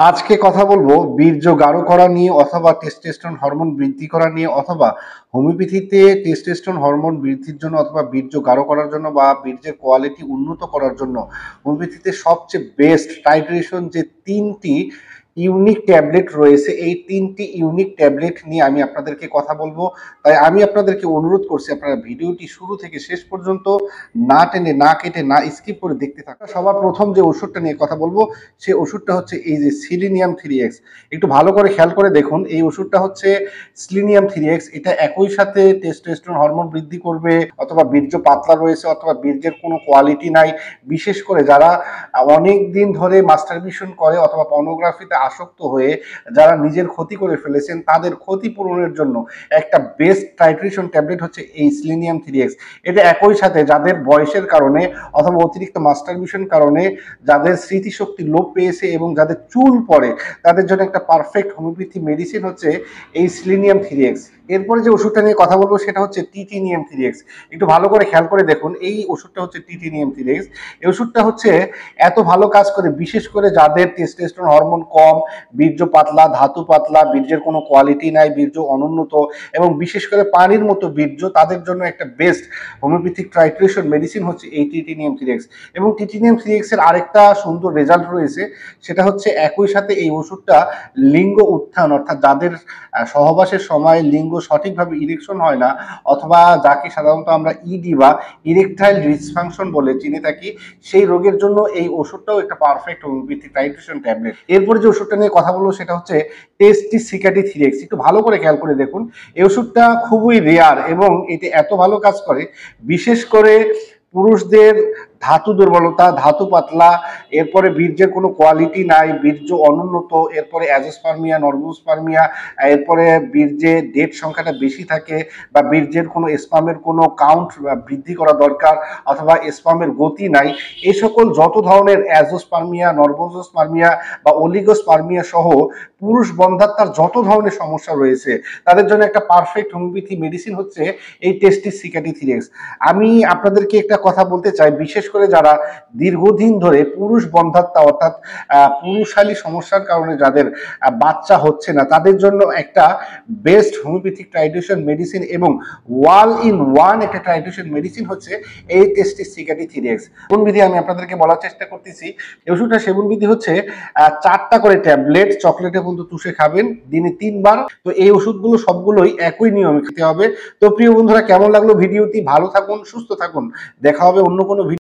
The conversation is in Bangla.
আজকে কথা বলবো বীর্য গাঢ় করা নিয়ে অথবা টেস্টোস্টেরন হরমোন বৃদ্ধি করা নিয়ে অথবা হোমিওপ্যাথিতে টেস্টোস্টেরন হরমোন বৃদ্ধির জন্য অথবা বীর্য গাঢ় করার জন্য বা বীর্যের কোয়ালিটি উন্নত করার জন্য হোমিওপ্যাথিতে সবচেয়ে বেস্ট টাইট্রেশন যে তিনটি ইউনিক ট্যাবলেট রয়েছে, এই তিনটি ইউনিক ট্যাবলেট নিয়ে আমি আপনাদেরকে কথা বলবো। তাই আমি আপনাদেরকে অনুরোধ করছি আপনারা ভিডিওটি শুরু থেকে শেষ পর্যন্ত না টেনে না কেটে না স্কিপ করে দেখতে থাকা। সবার প্রথম যে ওষুধটা নিয়ে কথা বলবো সেই ওষুধটা হচ্ছে এই যে সিলিনিয়াম 3x। একটু ভালো করে খেয়াল করে দেখুন, এই ওষুধটা হচ্ছে সিলিনিয়াম 3x। এটা একই সাথে টেস্টোস্টেরন হরমোন বৃদ্ধি করবে অথবা বীর্য পাতলা রয়েছে অথবা বীর্যের কোনো কোয়ালিটি নাই, বিশেষ করে যারা অনেক দিন ধরে মাস্টারবেশন করে অথবা পর্নোগ্রাফিতে আসক্ত হয়ে যারা নিজের ক্ষতি করে ফেলেছেন তাদের ক্ষতিপূরণের জন্য একটা বেস্ট টাইট্রেশন ট্যাবলেট হচ্ছে এই সিলিনিয়াম 3x। এটা একই সাথে যাদের বয়সের কারণে অথবা অতিরিক্ত মাস্টারবেশন কারণে যাদের স্মৃতিশক্তি লোপ পেয়েছে এবং যাদের চুল পড়ে তাদের জন্য একটা পারফেক্ট হোমিওপ্যাথি মেডিসিন হচ্ছে এই সিলিনিয়াম 3x। এরপরে যে ওষুধটা নিয়ে কথা বলবো সেটা হচ্ছে টিটিনিয়াম 3x। একটু ভালো করে খেয়াল করে দেখুন, এই ওষুধটা হচ্ছে টিটিনিয়াম 3x। এই ওষুধটা হচ্ছে এত ভালো কাজ করে বিশেষ করে যাদের টেস্টোস্টেরন হরমোন কম, বীর্য পাতলা, ধাতু পাতলা, বীর্যের কোনো কোয়ালিটি নাই, বীর্য অনুন্নত এবং বিশেষ করে পানির মতো বীর্য, তাদের জন্য একটা বেস্ট হোমিওপ্যাথিক টাইট্রেশন মেডিসিন হচ্ছে এই টিটিনিয়াম 3x। এবং টিটিনিয়াম 3x এর আরেকটা সুন্দর রেজাল্ট রয়েছে, সেটা হচ্ছে একই সাথে এই ওষুধটা লিঙ্গ উত্থান অর্থাৎ যাদের সহবাসের সময় লিঙ্গ সঠিকভাবে ইরেকশন হয় না অথবা যাকে সাধারণত আমরা ইডি বা ইরেকটাইল ডিসফাংশন বলে চিনে থাকি, সেই রোগের জন্য এই ওষুধটাও একটা পারফেক্ট হোমিওপ্যাথি টাইট্রেশন ট্যাবলেট। এরপরে যে ওষুধটা নিয়ে কথা বলবো সেটা হচ্ছে টেস্টিসিকাটি 3x। একটু ভালো করে খেয়াল করে দেখুন, এই ওষুধটা খুবই রেয়ার এবং এটি এত ভালো কাজ করে বিশেষ করে পুরুষদের ধাতু দুর্বলতা, ধাতু পাতলা, এরপরে বীর্যের কোনো কোয়ালিটি নাই, বীর্য অনুন্নত, এরপরে অ্যাজোস্পার্মিয়া, নর্মোস্পার্মিয়া, এরপরে বীর্যে ডেট সংখ্যাটা বেশি থাকে বা বীর্যের কোনো স্পামের কোনো কাউন্ট বৃদ্ধি করা দরকার অথবা স্পামের গতি নাই, এই সকল যত ধরনের অ্যাজোস্পার্মিয়া, নর্মোজোস্পার্মিয়া বা অলিগোস্পার্মিয়া সহ পুরুষ বন্ধ্যাত্মার যত ধরনের সমস্যা রয়েছে তাদের জন্য একটা পারফেক্ট হোমিওপ্যাথি মেডিসিন হচ্ছে এই টেস্টিসিকাটি 3x। আমি আপনাদেরকে একটা কথা বলতে চাই, বিশেষ করে যারা দীর্ঘদিন ধরে পুরুষ বন্ধ্যাত্বা অর্থাৎ পুরুষালী সমস্যার কারণে যাদের বাচ্চা হচ্ছে না তাদের জন্য একটা বেস্ট হোমিওপ্যাথিক টাইট্রেশন মেডিসিন এবং ওয়াল ইন ওয়ান একটা টাইট্রেশন মেডিসিন হচ্ছে এই টেস্টিসিকাটি 3x। সেবন বিধি আমি আপনাদেরকে বলার চেষ্টা করতেছি, এই ওষুধটা সেবন বিধি হচ্ছে 4টা করে ট্যাবলেট চকলেটে কিন্তু চুষে খাবেন দিনে 3 বার। তো এই ওষুধগুলো সবগুলোই একই নিয়মে খেতে হবে। তো প্রিয় বন্ধুরা, কেমন লাগলো ভিডিওটি? ভালো থাকুন, সুস্থ থাকুন, দেখা হবে অন্য কোনো ভিডিও।